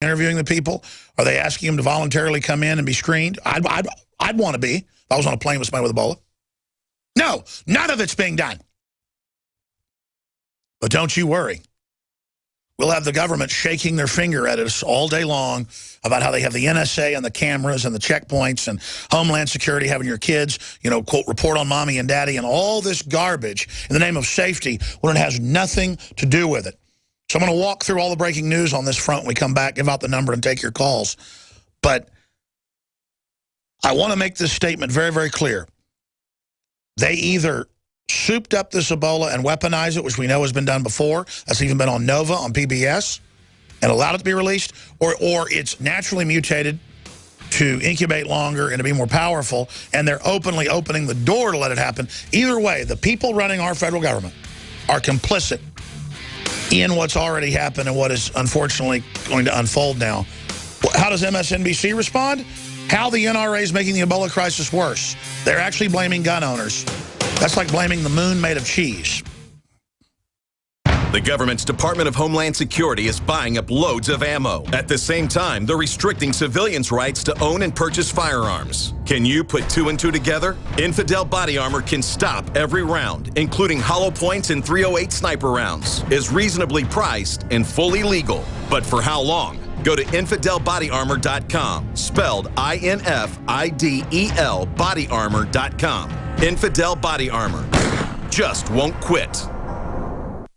interviewing the people? Are they asking them to voluntarily come in and be screened? I'd want to be if I was on a plane with somebody with Ebola. No, none of it's being done. But don't you worry. We'll have the government shaking their finger at us all day long about how they have the NSA and the cameras and the checkpoints and Homeland Security having your kids, you know, quote, report on mommy and daddy and all this garbage in the name of safety when it has nothing to do with it. So I'm going to walk through all the breaking news on this front when we come back, give out the number and take your calls. But I want to make this statement very, very clear. They either souped up this Ebola and weaponized it, which we know has been done before. That's even been on Nova, on PBS, and allowed it to be released. Or it's naturally mutated to incubate longer and to be more powerful, and they're openly opening the door to let it happen. Either way, the people running our federal government are complicit in what's already happened and what is unfortunately going to unfold now. How does MSNBC respond? How the NRA is making the Ebola crisis worse. They're actually blaming gun owners. That's like blaming the moon made of cheese. The government's Department of Homeland Security is buying up loads of ammo. At the same time, they're restricting civilians' rights to own and purchase firearms. Can you put two and two together? Infidel Body Armor can stop every round, including hollow points and .308 sniper rounds, is reasonably priced and fully legal. But for how long? Go to InfidelBodyArmor.com, spelled INFIDEL bodyarmor.com. Infidel Body Armor just won't quit.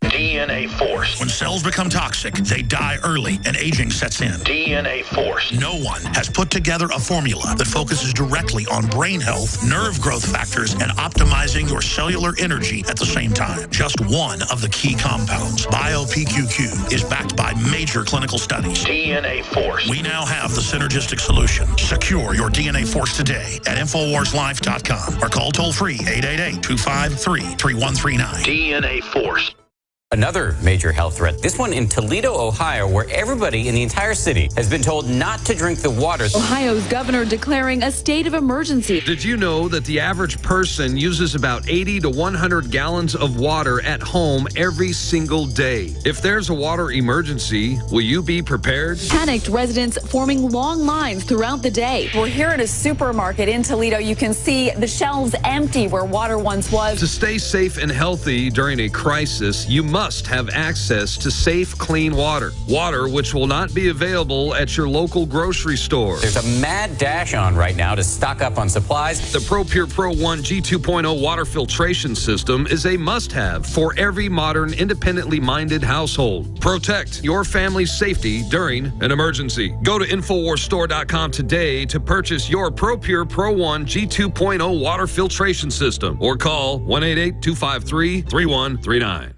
DNA Force. When cells become toxic, they die early and aging sets in. DNA Force. No one has put together a formula that focuses directly on brain health, nerve growth factors, and optimizing your cellular energy at the same time. Just one of the key compounds, BioPQQ, is backed by major clinical studies. DNA Force. We now have the synergistic solution. Secure your DNA Force today at InfoWarsLife.com or call toll-free 888-253-3139. DNA Force. Another major health threat, this one in Toledo, Ohio, where everybody in the entire city has been told not to drink the water. Ohio's governor declaring a state of emergency. Did you know that the average person uses about 80 to 100 gallons of water at home every single day? If there's a water emergency, will you be prepared? Panicked residents forming long lines throughout the day. We're here at a supermarket in Toledo. You can see the shelves empty where water once was. To stay safe and healthy during a crisis, you must have access to safe, clean water. Water which will not be available at your local grocery store. There's a mad dash on right now to stock up on supplies. The ProPure Pro 1 G2.0 water filtration system is a must-have for every modern, independently minded household. Protect your family's safety during an emergency. Go to InfoWarsStore.com today to purchase your ProPure Pro 1 G2.0 water filtration system or call 1-888-253-3139.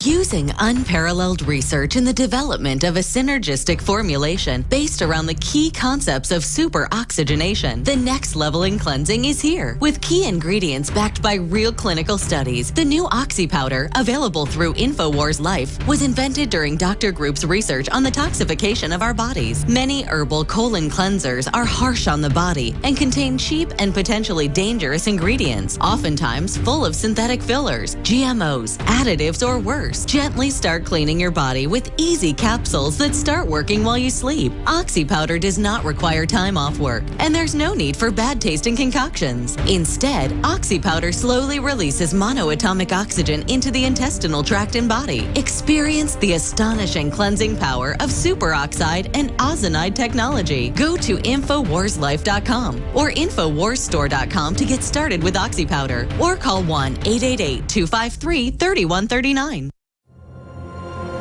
Using unparalleled research in the development of a synergistic formulation based around the key concepts of super oxygenation, the next level in cleansing is here. With key ingredients backed by real clinical studies, the new Oxy Powder, available through InfoWars Life, was invented during Dr. Group's research on the toxification of our bodies. Many herbal colon cleansers are harsh on the body and contain cheap and potentially dangerous ingredients, oftentimes full of synthetic fillers, GMOs, additives, or worse. Gently start cleaning your body with easy capsules that start working while you sleep. Oxy Powder does not require time off work, and there's no need for bad tasting concoctions. Instead, Oxy Powder slowly releases monoatomic oxygen into the intestinal tract and body. Experience the astonishing cleansing power of superoxide and ozonide technology. Go to InfoWarsLife.com or InfoWarsStore.com to get started with Oxy Powder, or call 1-888-253-3139.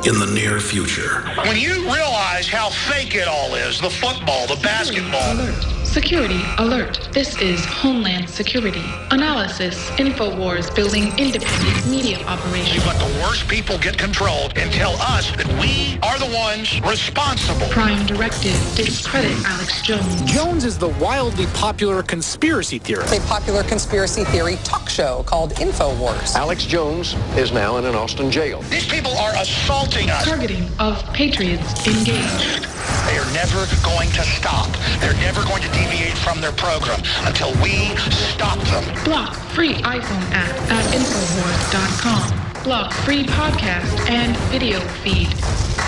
In the near future. When you realize how fake it all is, the football, the basketball. Alert. Security alert. This is Homeland Security. Analysis. InfoWars building independent media operation. We let the worst people get control and tell us that we are the ones responsible. Prime directive. Discredit Alex Jones. Jones is the wildly popular conspiracy theorist. A popular conspiracy theory talk show called InfoWars. Alex Jones is now in an Austin jail. These people are assaulting us. Targeting of patriots engaged. They are never going to stop. They're never going to deviate from their program until we stop them. Block free iPhone app at Infowars.com. Block free podcast and video feed.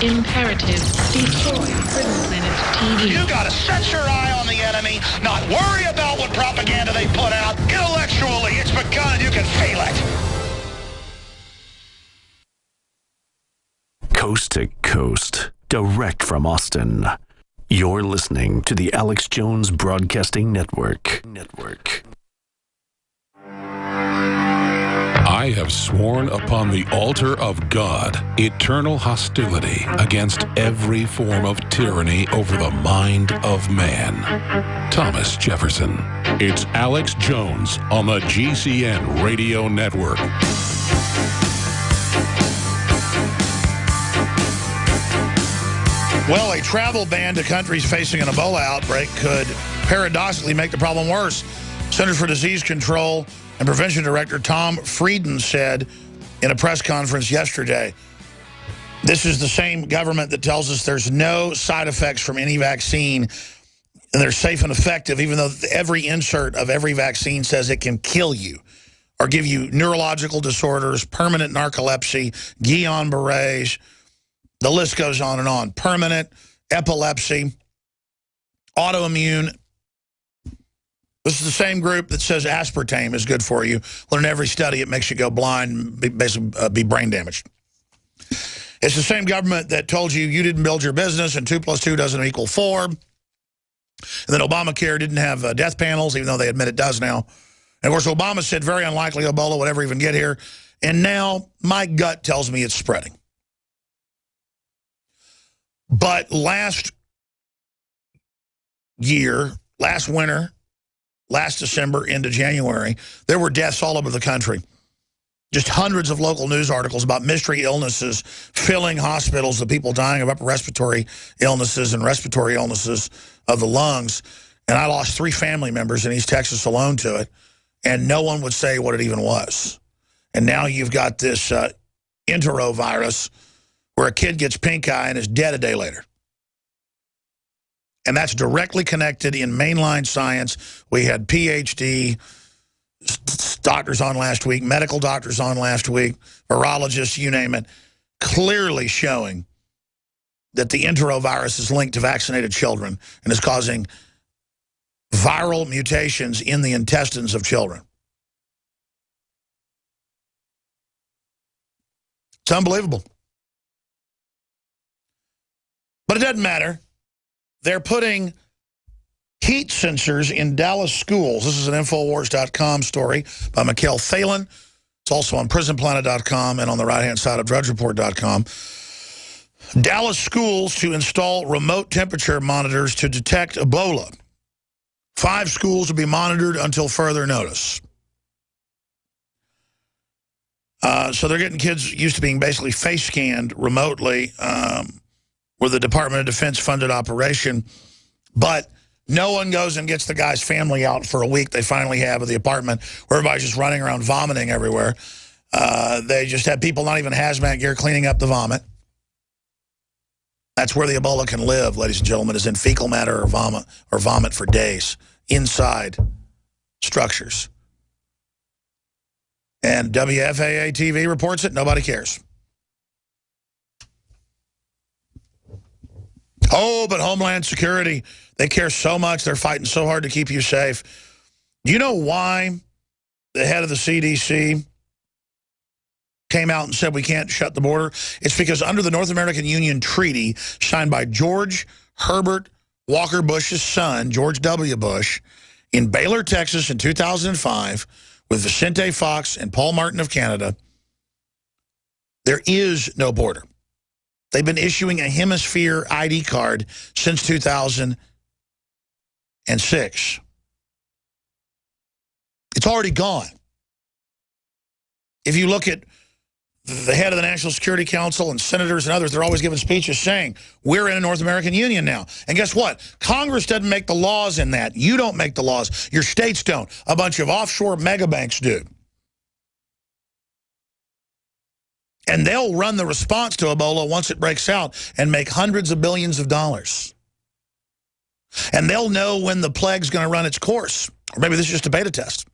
imperative. Destroy Prison Planet TV. You gotta set your eye on the enemy, not worry about what propaganda they put out. Intellectually, it's begun and you can feel it. Coast to coast, direct from Austin. You're listening to the Alex Jones Broadcasting Network. I have sworn upon the altar of God eternal hostility against every form of tyranny over the mind of man. Thomas Jefferson. It's Alex Jones on the GCN Radio Network. Well, a travel ban to countries facing an Ebola outbreak could paradoxically make the problem worse. Centers for Disease Control and Prevention Director Tom Frieden said in a press conference yesterday, this is the same government that tells us there's no side effects from any vaccine and they're safe and effective, even though every insert of every vaccine says it can kill you or give you neurological disorders, permanent narcolepsy, Guillain-Barré. The list goes on and on. Permanent, epilepsy, autoimmune. This is the same group that says aspartame is good for you. Well, in every study, it makes you go blind, basically be brain damaged. It's the same government that told you you didn't build your business and 2 + 2 doesn't equal 4. And that Obamacare didn't have death panels, even though they admit it does now. And, of course, Obama said very unlikely Ebola would ever even get here. And now my gut tells me it's spreading. But last year, last winter, last December into January, there were deaths all over the country. Just hundreds of local news articles about mystery illnesses filling hospitals, the people dying of upper respiratory illnesses and respiratory illnesses of the lungs. And I lost 3 family members in East Texas alone to it, and no one would say what it even was. And now you've got this enterovirus where a kid gets pink eye and is dead a day later. And that's directly connected in mainline science. We had PhD doctors on last week, medical doctors on last week, virologists, you name it, clearly showing that the enterovirus is linked to vaccinated children and is causing viral mutations in the intestines of children. It's unbelievable. But it doesn't matter. They're putting heat sensors in Dallas schools. This is an Infowars.com story by Mikhail Thalen. It's also on PrisonPlanet.com and on the right-hand side of DrudgeReport.com. Dallas schools to install remote temperature monitors to detect Ebola. 5 schools will be monitored until further notice. So they're getting kids used to being basically face scanned remotely with the Department of Defense funded operation. But no one goes and gets the guy's family out for a week they finally have at the apartment where everybody's just running around vomiting everywhere. They just have people not even hazmat gear cleaning up the vomit. That's where the Ebola can live, ladies and gentlemen, is in fecal matter or vomit for days inside structures. And WFAA TV reports it. Nobody cares. Oh, but Homeland Security, they care so much. They're fighting so hard to keep you safe. Do you know why the head of the CDC came out and said we can't shut the border? It's because under the North American Union Treaty signed by George Herbert Walker Bush's son, George W. Bush, in Baylor, Texas in 2005 with Vicente Fox and Paul Martin of Canada, there is no border. They've been issuing a hemisphere ID card since 2006. It's already gone. If you look at the head of the National Security Council and senators and others, they're always giving speeches saying, we're in a North American Union now. And guess what? Congress doesn't make the laws in that. You don't make the laws. Your states don't. A bunch of offshore mega banks do. And they'll run the response to Ebola once it breaks out and make hundreds of billions of dollars. And they'll know when the plague's going to run its course. Or maybe this is just a beta test.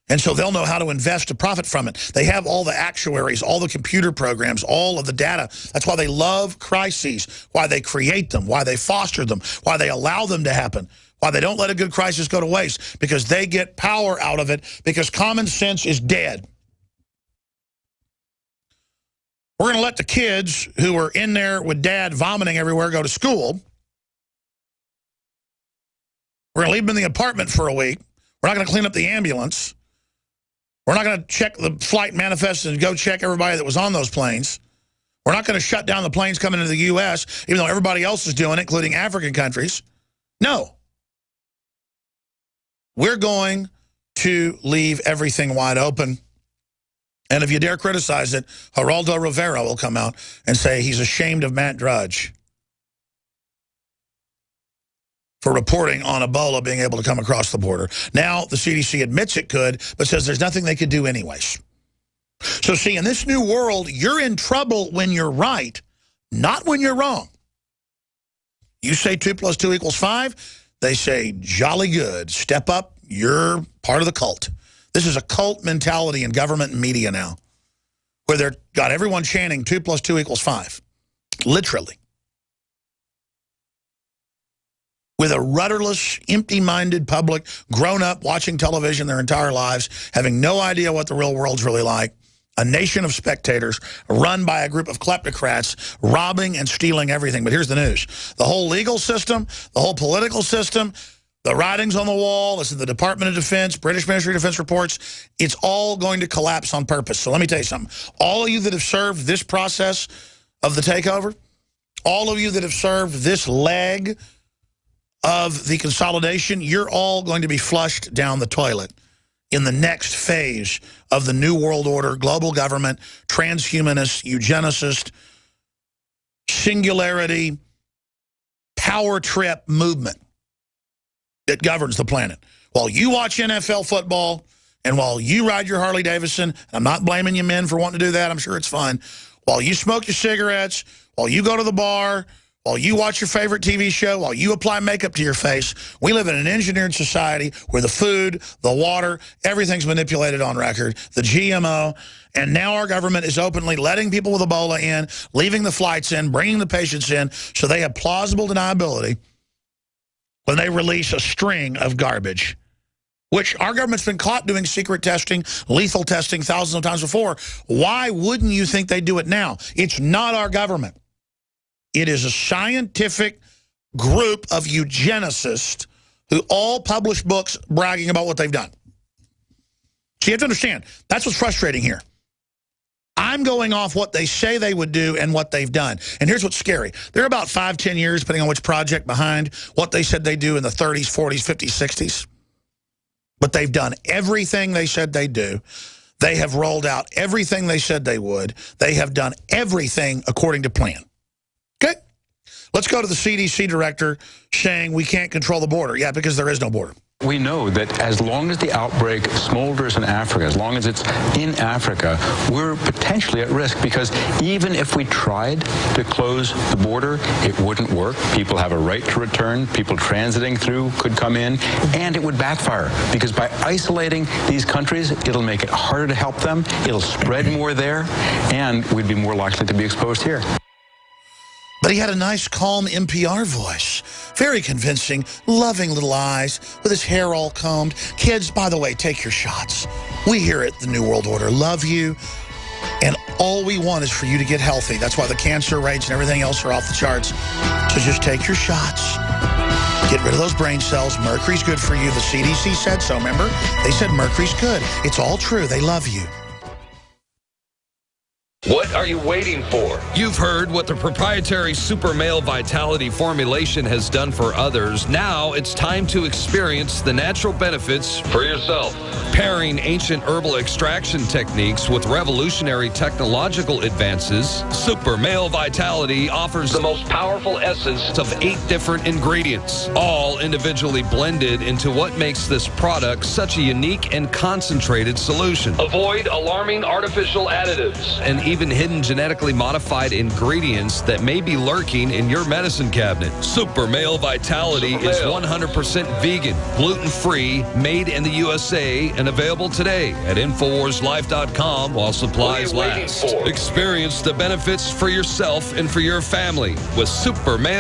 And so they'll know how to invest to profit from it. They have all the actuaries, all the computer programs, all of the data. That's why they love crises, why they create them, why they foster them, why they allow them to happen, why they don't let a good crisis go to waste, because they get power out of it, because common sense is dead. We're going to let the kids who are in there with dad vomiting everywhere go to school. We're going to leave them in the apartment for a week. We're not going to clean up the ambulance. We're not going to check the flight manifests and go check everybody that was on those planes. We're not going to shut down the planes coming into the U.S., even though everybody else is doing it, including African countries. No. We're going to leave everything wide open. And if you dare criticize it, Geraldo Rivera will come out and say he's ashamed of Matt Drudge for reporting on Ebola being able to come across the border. Now the CDC admits it could, but says there's nothing they could do anyways. So see, in this new world, you're in trouble when you're right, not when you're wrong. You say 2 + 2 = 5, they say jolly good, step up, you're part of the cult. This is a cult mentality in government and media now, where they've got everyone chanting 2 + 2 = 5, literally. With a rudderless, empty-minded public, grown up watching television their entire lives, having no idea what the real world's really like, a nation of spectators run by a group of kleptocrats robbing and stealing everything. But here's the news. The whole legal system, the whole political system, the writings on the wall, this is the Department of Defense, British Ministry of Defense reports, it's all going to collapse on purpose. So let me tell you something. All of you that have served this process of the takeover, all of you that have served this leg of the consolidation, you're all going to be flushed down the toilet in the next phase of the New World Order, global government, transhumanist, eugenicist, singularity, power trip movement that governs the planet. While you watch NFL football and while you ride your Harley Davidson, I'm not blaming you men for wanting to do that, I'm sure it's fun, while you smoke your cigarettes, while you go to the bar, while you watch your favorite TV show, while you apply makeup to your face, we live in an engineered society where the food, the water, everything's manipulated on record, the GMO, and now our government is openly letting people with Ebola in, leaving the flights in, bringing the patients in, so they have plausible deniability when they release a string of garbage, which our government's been caught doing secret testing, lethal testing thousands of times before. Why wouldn't you think they do it now? It's not our government. It is a scientific group of eugenicists who all publish books bragging about what they've done. So you have to understand, that's what's frustrating here. I'm going off what they say they would do and what they've done. And here's what's scary. They're about 5-10 years, depending on which project, behind what they said they'd do in the 30s, 40s, 50s, 60s. But they've done everything they said they'd do. They have rolled out everything they said they would. They have done everything according to plan. Okay, let's go to the CDC director saying we can't control the border. Yeah, because there is no border. We know that as long as the outbreak smolders in Africa, as long as it's in Africa, we're potentially at risk, because even if we tried to close the border, it wouldn't work. People have a right to return. People transiting through could come in, and it would backfire, because by isolating these countries, it'll make it harder to help them, it'll spread more there, and we'd be more likely to be exposed here. But he had a nice, calm NPR voice. Very convincing, loving little eyes, with his hair all combed. Kids, by the way, take your shots. We here at the New World Order love you, and all we want is for you to get healthy. That's why the cancer rates and everything else are off the charts. So just take your shots. Get rid of those brain cells. Mercury's good for you. The CDC said so, remember? They said mercury's good. It's all true. They love you. What are you waiting for? You've heard what the proprietary Super Male Vitality formulation has done for others. Now it's time to experience the natural benefits for yourself. Pairing ancient herbal extraction techniques with revolutionary technological advances, Super Male Vitality offers the most powerful essence of 8 different ingredients, all individually blended into what makes this product such a unique and concentrated solution. Avoid alarming artificial additives and even even hidden genetically modified ingredients that may be lurking in your medicine cabinet. Super Male Vitality is 100% vegan, gluten-free, made in the USA, and available today at InfoWarsLife.com while supplies last. Experience the benefits for yourself and for your family with Super Male